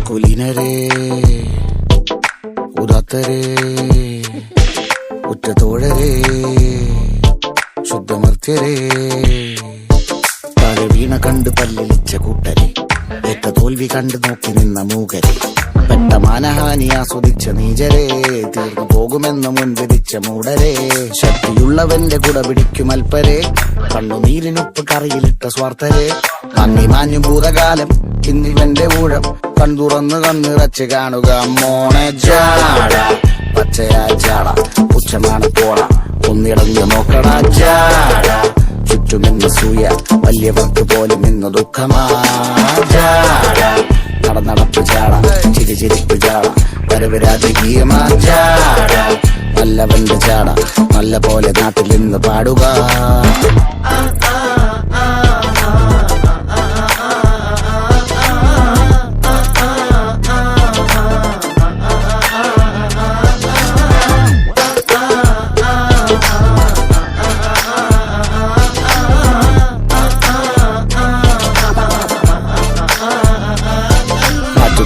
കുലീനരേ ഉദാത്തരേ ഉറ്റത്തോഴരേ ശുദ്ധമർത്യരേ താഴെ വീണ കണ്ട് പല്ലിളിച്ച കൂട്ടരെ ഏറ്റ തോൽവി കണ്ട് നോക്കി നിന്ന മൂകരെ പെട്ട മാനഹാനി ആസ്വദിച്ച നീചരെ തീർന്നു പോകുമെന്ന് മുൻവിധിച്ച മൂടരെ ശക്തിയുള്ളവന്റെ കുട പിടിക്കും അൽപ്പരെ കണ്ണുനീരിനൊപ്പ് കറിയിലിട്ട സ്വാർത്ഥരെ നന്ദി മാഞ്ഞു ഭൂതകാലം ഇന്നിവന്റെ ഊഴം കൺതുറന്ന് കണ്ണിറച്ച് കാണുക മോണെ ജാട പച്ചയായ ചാട പുച്ഛമാണ് പോട ഒന്നിടഞ്ഞു നോക്കട ജാട ചുറ്റുമെന്ന് സൂയ വലിയവർക്ക് പോലും ഇന്ന് ദുഃഖമാ ജാട നടപ്പ് ചാട ചിരിച്ചിരിപ്പ് ചാട വരവ് രാജകീയമാ ചാട നല്ലവന്റെ ചാട നല്ല പോലെ നാട്ടിൽ നിന്ന് പാടുക.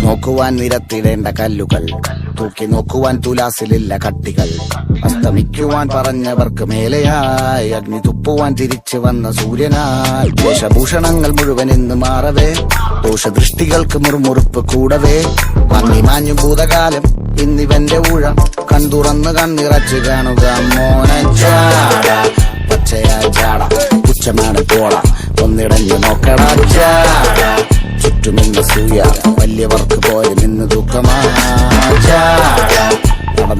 നോക്കുവാൻ നിരത്തിടേണ്ട കല്ലുകൾ തൂക്കി നോക്കുവാൻ തുലാസിലില്ല കട്ടികൾ അസ്തമിക്കുവാൻ പറഞ്ഞവർക്ക് മേലെയായി അഗ്നി തുപ്പുവാൻ തിരിച്ചു വന്ന സൂര്യനായി വേഷഭൂഷണങ്ങൾ മുഴുവൻ ഇന്ന് മാറവേ ദോഷദൃഷ്ടികൾക്ക് മുറുമുറുപ്പ് കൂടവേ മങ്ങി മാഞ്ഞു ഭൂതകാലം ഇന്നിവന്റെ ഊഴം കൺതുറന്ന് കണ്ണിറച്ച് കാണുക മോനെ ചാട പച്ചയായ ചാട പുച്ഛമാണ് പോട ഒന്നിടഞ്ഞു നോക്കട ചാട ചുറ്റുമെന്ന് സൂയ വലിയവർക്ക് പോലും ഇന്ന് ദുഃഖമാ ചാട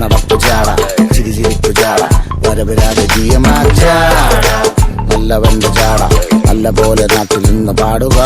നടപ്പ് ചാട ചിരിച്ചിരിപ്പ് ചാട വരവ് രാജകീയമാ ചാട നല്ലവന്റെ ചാട നല്ല പോലെ നാട്ടിൽ നിന്ന് പാടുക.